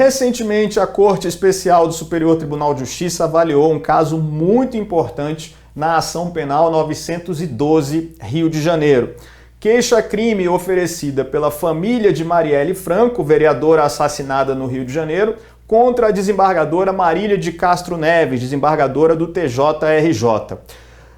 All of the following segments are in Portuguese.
Recentemente, a Corte Especial do Superior Tribunal de Justiça avaliou um caso muito importante na Ação Penal 912, Rio de Janeiro. Queixa-crime oferecida pela família de Marielle Franco, vereadora assassinada no Rio de Janeiro, contra a desembargadora Marília de Castro Neves, desembargadora do TJRJ.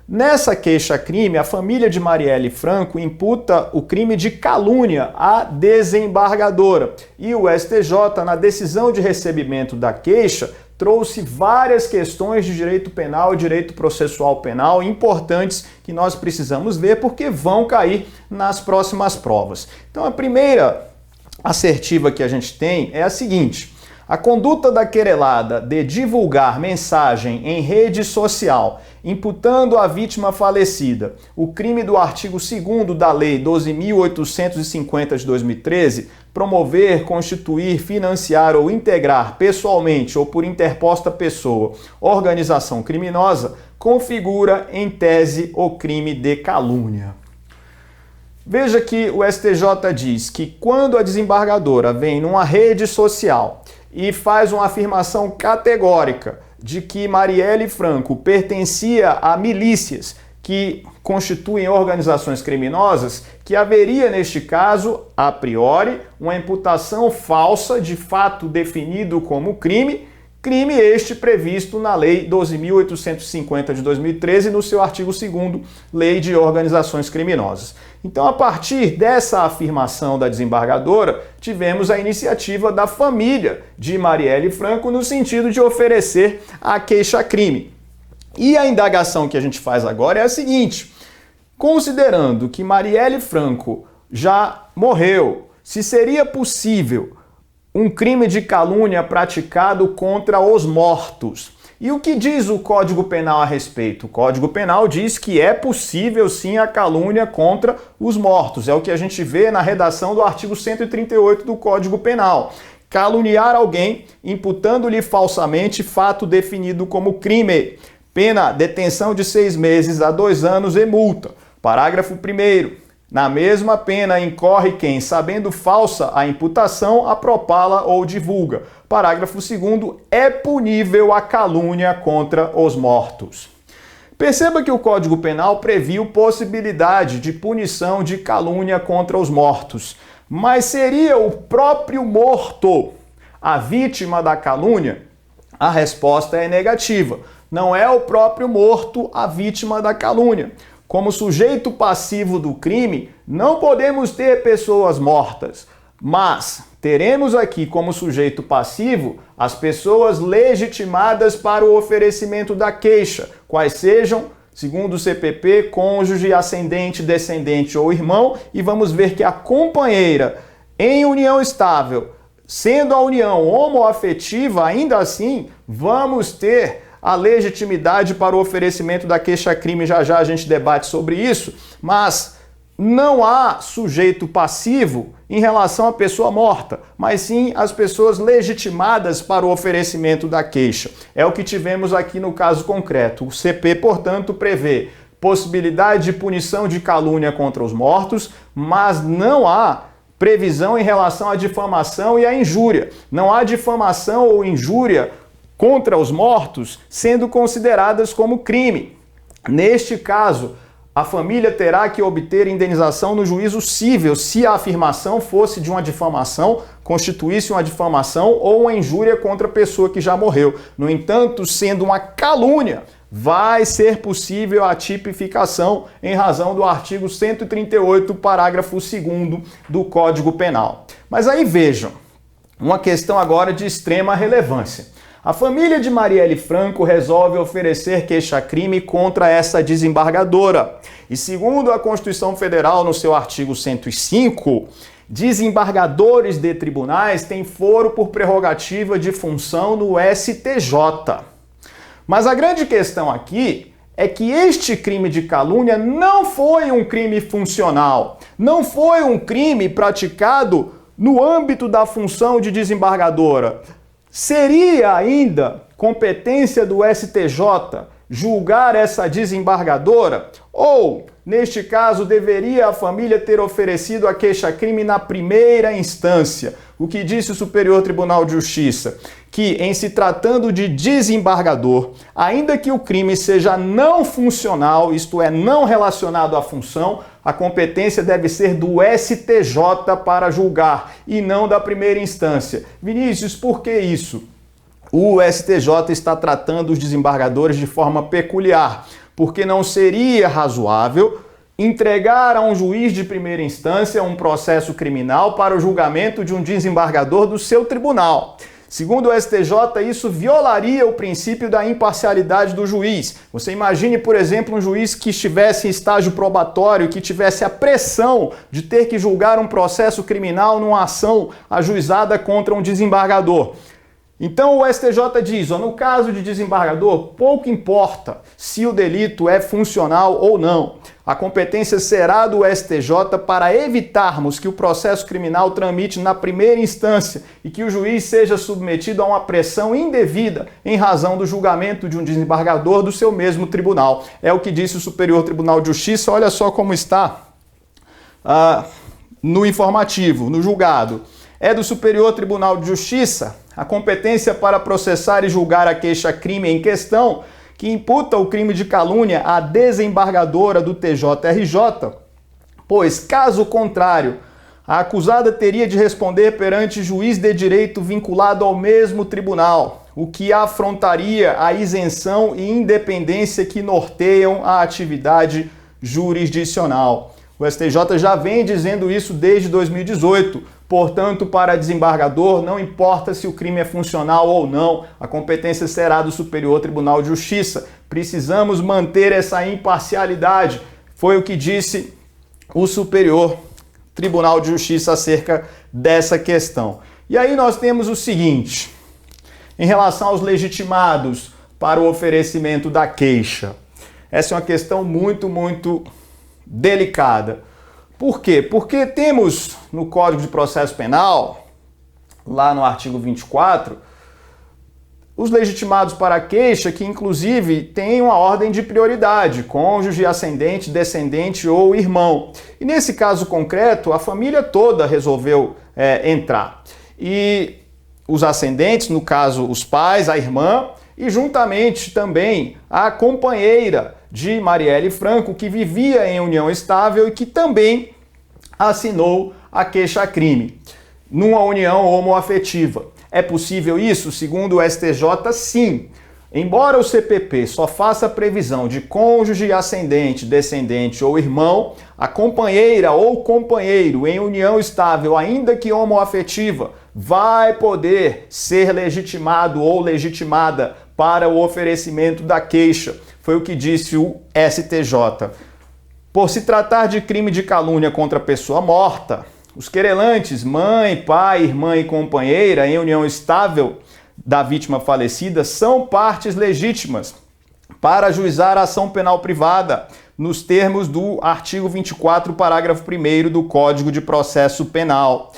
Nessa queixa-crime, a família de Marielle Franco imputa o crime de calúnia à desembargadora. E o STJ, na decisão de recebimento da queixa, trouxe várias questões de direito penal e direito processual penal importantes que nós precisamos ver porque vão cair nas próximas provas. Então, a primeira assertiva que a gente tem é a seguinte: a conduta da querelada de divulgar mensagem em rede social imputando à vítima falecida o crime do artigo 2º da Lei 12.850 de 2013, promover, constituir, financiar ou integrar pessoalmente ou por interposta pessoa organização criminosa, configura em tese o crime de calúnia. Veja que o STJ diz que quando a desembargadora vem numa rede social e faz uma afirmação categórica de que Marielle Franco pertencia a milícias que constituem organizações criminosas, que haveria neste caso, a priori, uma imputação falsa de fato definido como crime este previsto na Lei 12.850 de 2013, no seu artigo 2º, Lei de Organizações Criminosas. Então, a partir dessa afirmação da desembargadora, tivemos a iniciativa da família de Marielle Franco no sentido de oferecer a queixa-crime. E a indagação que a gente faz agora é a seguinte: considerando que Marielle Franco já morreu, se seria possível um crime de calúnia praticado contra os mortos. E o que diz o Código Penal a respeito? O Código Penal diz que é possível sim a calúnia contra os mortos. É o que a gente vê na redação do artigo 138 do Código Penal. Caluniar alguém imputando-lhe falsamente fato definido como crime. Pena, detenção de 6 meses a 2 anos e multa. Parágrafo 1º. Na mesma pena incorre quem, sabendo falsa a imputação, a propala ou divulga. Parágrafo 2º. É punível a calúnia contra os mortos. Perceba que o Código Penal previu possibilidade de punição de calúnia contra os mortos. Mas seria o próprio morto a vítima da calúnia? A resposta é negativa. Não é o próprio morto a vítima da calúnia. Como sujeito passivo do crime, não podemos ter pessoas mortas, mas teremos aqui como sujeito passivo as pessoas legitimadas para o oferecimento da queixa, quais sejam, segundo o CPP, cônjuge, ascendente, descendente ou irmão, e vamos ver que a companheira em união estável, sendo a união homoafetiva, ainda assim, vamos ter a legitimidade para o oferecimento da queixa-crime. Já já a gente debate sobre isso, mas não há sujeito passivo em relação à pessoa morta, mas sim as pessoas legitimadas para o oferecimento da queixa. É o que tivemos aqui no caso concreto. O CP, portanto, prevê possibilidade de punição de calúnia contra os mortos, mas não há previsão em relação à difamação e à injúria. Não há difamação ou injúria contra os mortos sendo consideradas como crime. Neste caso, a família terá que obter indenização no juízo cível se a afirmação fosse de uma difamação, constituísse uma difamação ou uma injúria contra a pessoa que já morreu. No entanto, sendo uma calúnia, vai ser possível a tipificação em razão do artigo 138, parágrafo 2º do Código Penal. Mas aí vejam, uma questão agora de extrema relevância. A família de Marielle Franco resolve oferecer queixa-crime contra essa desembargadora. E segundo a Constituição Federal, no seu artigo 105, desembargadores de tribunais têm foro por prerrogativa de função no STJ. Mas a grande questão aqui é que este crime de calúnia não foi um crime funcional, não foi um crime praticado no âmbito da função de desembargadora. Seria ainda competência do STJ julgar essa desembargadora? Ou Neste caso, deveria a família ter oferecido a queixa-crime na primeira instância. O que disse o Superior Tribunal de Justiça? Que, em se tratando de desembargador, ainda que o crime seja não funcional, isto é, não relacionado à função, a competência deve ser do STJ para julgar e não da primeira instância. Vinícius, por que isso? O STJ está tratando os desembargadores de forma peculiar, porque não seria razoável entregar a um juiz de primeira instância um processo criminal para o julgamento de um desembargador do seu tribunal. Segundo o STJ, isso violaria o princípio da imparcialidade do juiz. Você imagine, por exemplo, um juiz que estivesse em estágio probatório, que tivesse a pressão de ter que julgar um processo criminal numa ação ajuizada contra um desembargador. Então o STJ diz, no caso de desembargador, pouco importa se o delito é funcional ou não. A competência será do STJ para evitarmos que o processo criminal tramite na primeira instância e que o juiz seja submetido a uma pressão indevida em razão do julgamento de um desembargador do seu mesmo tribunal. É o que disse o Superior Tribunal de Justiça. Olha só como está no informativo, no julgado. É do Superior Tribunal de Justiça a competência para processar e julgar a queixa-crime em questão que imputa o crime de calúnia à desembargadora do TJRJ, pois, caso contrário, a acusada teria de responder perante juiz de direito vinculado ao mesmo tribunal, o que afrontaria a isenção e independência que norteiam a atividade jurisdicional. O STJ já vem dizendo isso desde 2018. Portanto, para desembargador, não importa se o crime é funcional ou não, a competência será do Superior Tribunal de Justiça. Precisamos manter essa imparcialidade. Foi o que disse o Superior Tribunal de Justiça acerca dessa questão. E aí nós temos o seguinte, em relação aos legitimados para o oferecimento da queixa. Essa é uma questão muito delicada. Por quê? Porque temos no Código de Processo Penal, lá no artigo 24, os legitimados para a queixa que, inclusive, têm uma ordem de prioridade, cônjuge, ascendente, descendente ou irmão. E nesse caso concreto, a família toda resolveu entrar. E os ascendentes, no caso, os pais, a irmã, e juntamente também a companheira de Marielle Franco, que vivia em união estável e que também assinou a queixa-crime, numa união homoafetiva. É possível isso? Segundo o STJ, sim. Embora o CPP só faça previsão de cônjuge, ascendente, descendente ou irmão, a companheira ou companheiro em união estável, ainda que homoafetiva, vai poder ser legitimado ou legitimada para o oferecimento da queixa. Foi o que disse o STJ. Por se tratar de crime de calúnia contra pessoa morta, os querelantes, mãe, pai, irmã e companheira em união estável da vítima falecida, são partes legítimas para ajuizar a ação penal privada, nos termos do artigo 24, parágrafo 1º do Código de Processo Penal.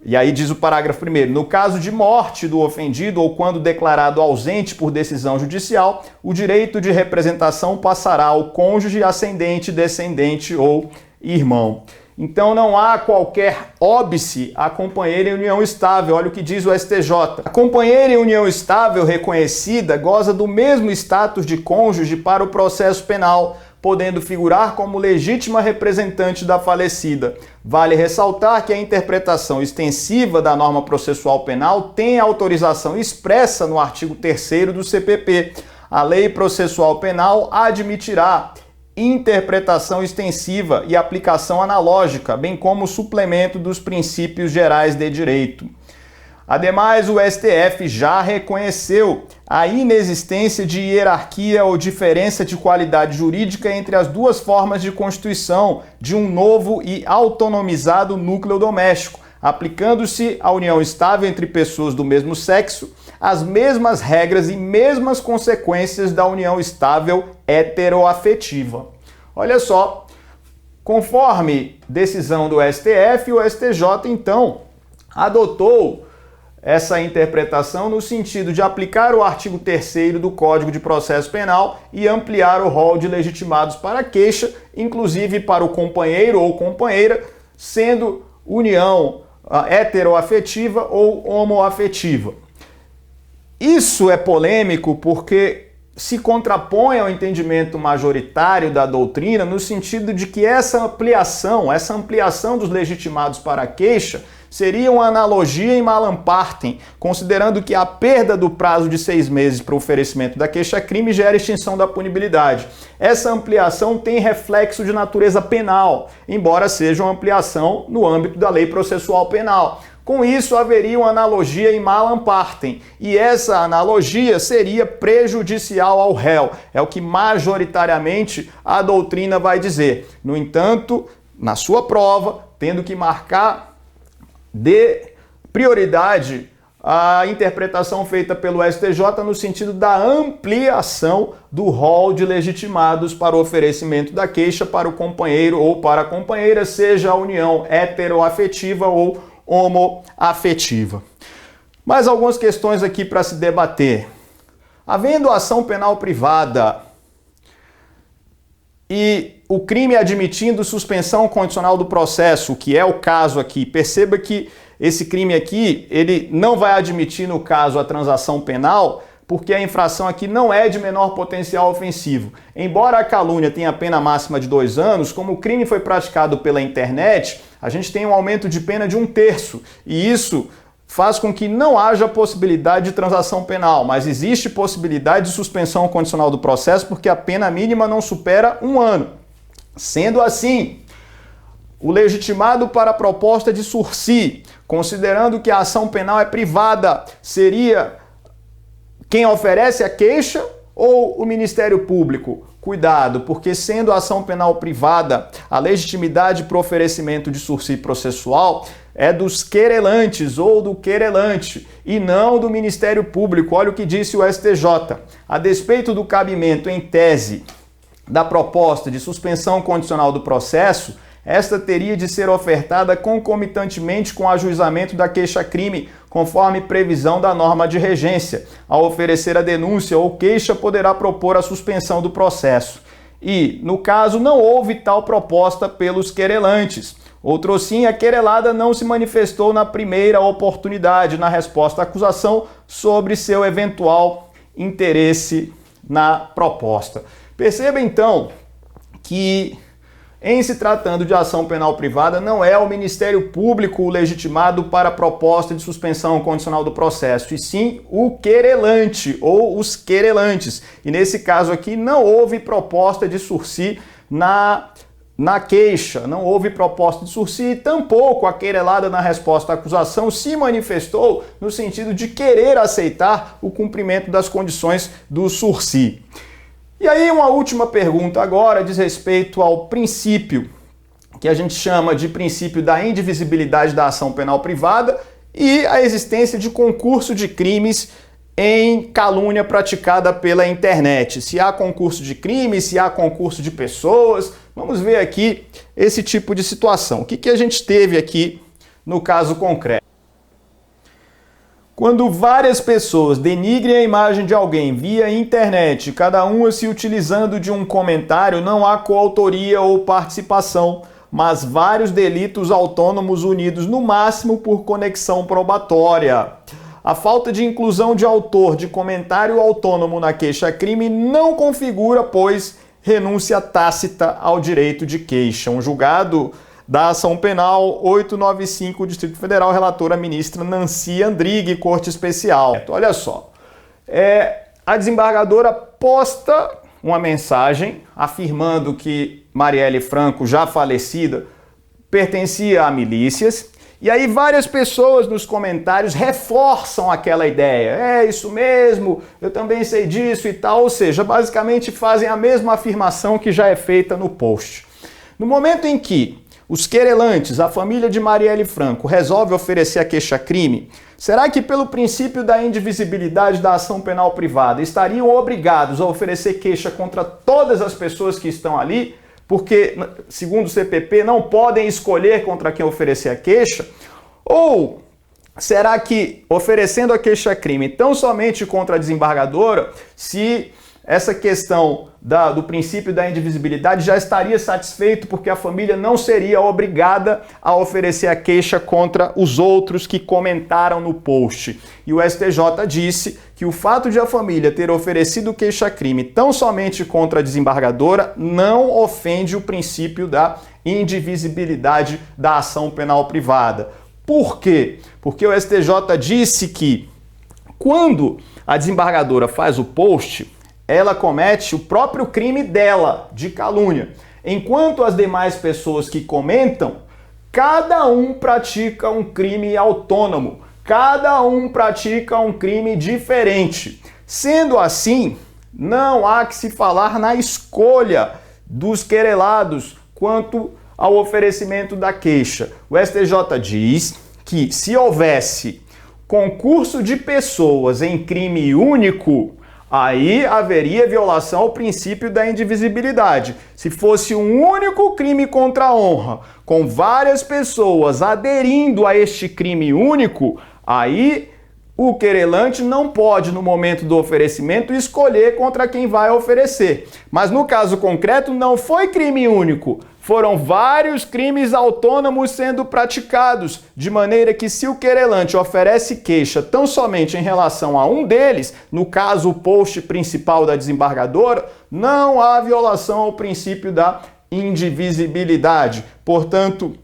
E aí diz o parágrafo 1º, no caso de morte do ofendido ou quando declarado ausente por decisão judicial, o direito de representação passará ao cônjuge, ascendente, descendente ou irmão. Então não há qualquer óbice à companheira em união estável. Olha o que diz o STJ. A companheira em união estável reconhecida goza do mesmo status de cônjuge para o processo penal, podendo figurar como legítima representante da falecida. Vale ressaltar que a interpretação extensiva da norma processual penal tem autorização expressa no artigo 3º do CPP. A lei processual penal admitirá interpretação extensiva e aplicação analógica, bem como suplemento dos princípios gerais de direito. Ademais, o STF já reconheceu a inexistência de hierarquia ou diferença de qualidade jurídica entre as duas formas de constituição de um novo e autonomizado núcleo doméstico, aplicando-se à união estável entre pessoas do mesmo sexo as mesmas regras e mesmas consequências da união estável heteroafetiva. Olha só, conforme decisão do STF, o STJ então adotou essa interpretação no sentido de aplicar o artigo 3º do Código de Processo Penal e ampliar o rol de legitimados para queixa, inclusive para o companheiro ou companheira, sendo união heteroafetiva ou homoafetiva. Isso é polêmico porque se contrapõe ao entendimento majoritário da doutrina no sentido de que essa ampliação dos legitimados para a queixa seria uma analogia em malam partem, considerando que a perda do prazo de 6 meses para o oferecimento da queixa-crime gera extinção da punibilidade. Essa ampliação tem reflexo de natureza penal, embora seja uma ampliação no âmbito da lei processual penal. Com isso, haveria uma analogia em malam partem, e essa analogia seria prejudicial ao réu. É o que majoritariamente a doutrina vai dizer. No entanto, na sua prova, tendo que marcar de prioridade a interpretação feita pelo STJ no sentido da ampliação do rol de legitimados para o oferecimento da queixa para o companheiro ou para a companheira, seja a união heteroafetiva ou homoafetiva. Mais algumas questões aqui para se debater. Havendo ação penal privada e o crime admitindo suspensão condicional do processo, que é o caso aqui, perceba que esse crime aqui, ele não vai admitir no caso a transação penal, porque a infração aqui não é de menor potencial ofensivo. Embora a calúnia tenha pena máxima de 2 anos, como o crime foi praticado pela internet, a gente tem um aumento de pena de 1/3, e isso faz com que não haja possibilidade de transação penal, mas existe possibilidade de suspensão condicional do processo porque a pena mínima não supera 1 ano. Sendo assim, o legitimado para a proposta de sursi, considerando que a ação penal é privada, seria quem oferece a queixa ou o Ministério Público? Cuidado, porque sendo a ação penal privada, a legitimidade para o oferecimento de sursi processual é dos querelantes ou do querelante e não do Ministério Público. Olha o que disse o STJ. A despeito do cabimento em tese da proposta de suspensão condicional do processo, esta teria de ser ofertada concomitantemente com o ajuizamento da queixa-crime, conforme previsão da norma de regência. Ao oferecer a denúncia ou queixa, poderá propor a suspensão do processo. E, no caso, não houve tal proposta pelos querelantes. Outrosim, a querelada não se manifestou na primeira oportunidade na resposta à acusação sobre seu eventual interesse na proposta. Perceba, então, que em se tratando de ação penal privada, não é o Ministério Público o legitimado para a proposta de suspensão condicional do processo, e sim o querelante ou os querelantes. E nesse caso aqui não houve proposta de sursi na queixa, não houve proposta de sursi, tampouco a querelada na resposta à acusação se manifestou no sentido de querer aceitar o cumprimento das condições do sursi. E aí uma última pergunta agora diz respeito ao princípio que a gente chama de princípio da indivisibilidade da ação penal privada e a existência de concurso de crimes em calúnia praticada pela internet. Se há concurso de crimes, se há concurso de pessoas. Vamos ver aqui esse tipo de situação. O que a gente teve aqui no caso concreto? Quando várias pessoas denigrem a imagem de alguém via internet, cada uma se utilizando de um comentário, não há coautoria ou participação, mas vários delitos autônomos unidos no máximo por conexão probatória. A falta de inclusão de autor de comentário autônomo na queixa-crime não configura, pois, renúncia tácita ao direito de queixa. Um julgado da ação penal 895, Distrito Federal, relatora ministra Nancy Andrighi, Corte Especial. Olha só, a desembargadora posta uma mensagem afirmando que Marielle Franco, já falecida, pertencia a milícias, e aí várias pessoas nos comentários reforçam aquela ideia. É isso mesmo, eu também sei disso e tal, ou seja, basicamente fazem a mesma afirmação que já é feita no post. No momento em que os querelantes, a família de Marielle Franco, resolve oferecer a queixa-crime, será que pelo princípio da indivisibilidade da ação penal privada estariam obrigados a oferecer queixa contra todas as pessoas que estão ali, porque, segundo o CPP, não podem escolher contra quem oferecer a queixa? Ou será que, oferecendo a queixa-crime tão somente contra a desembargadora, se essa questão do princípio da indivisibilidade já estaria satisfeito porque a família não seria obrigada a oferecer a queixa contra os outros que comentaram no post? E o STJ disse que o fato de a família ter oferecido queixa-crime tão somente contra a desembargadora não ofende o princípio da indivisibilidade da ação penal privada. Por quê? Porque o STJ disse que quando a desembargadora faz o post, ela comete o próprio crime dela, de calúnia. Enquanto as demais pessoas que comentam, cada um pratica um crime autônomo, cada um pratica um crime diferente. Sendo assim, não há que se falar na escolha dos querelados quanto ao oferecimento da queixa. O STJ diz que se houvesse concurso de pessoas em crime único, aí haveria violação ao princípio da indivisibilidade. Se fosse um único crime contra a honra, com várias pessoas aderindo a este crime único, aí o querelante não pode, no momento do oferecimento, escolher contra quem vai oferecer. Mas no caso concreto, não foi crime único. Foram vários crimes autônomos sendo praticados, de maneira que se o querelante oferece queixa tão somente em relação a um deles, no caso o post principal da desembargadora, não há violação ao princípio da indivisibilidade. Portanto,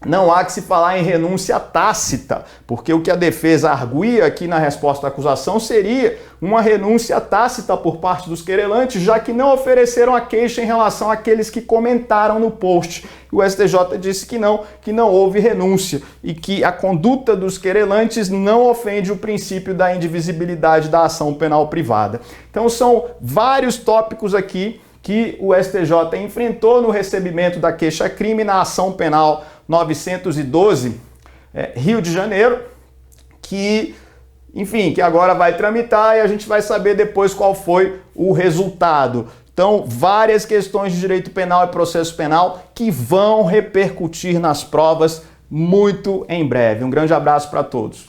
não há que se falar em renúncia tácita, porque o que a defesa arguía aqui na resposta à acusação seria uma renúncia tácita por parte dos querelantes, já que não ofereceram a queixa em relação àqueles que comentaram no post. O STJ disse que não houve renúncia e que a conduta dos querelantes não ofende o princípio da indivisibilidade da ação penal privada. Então são vários tópicos aqui que o STJ enfrentou no recebimento da queixa-crime na ação penal 912, Rio de Janeiro, que agora vai tramitar e a gente vai saber depois qual foi o resultado. Então, várias questões de direito penal e processo penal que vão repercutir nas provas muito em breve. Um grande abraço para todos.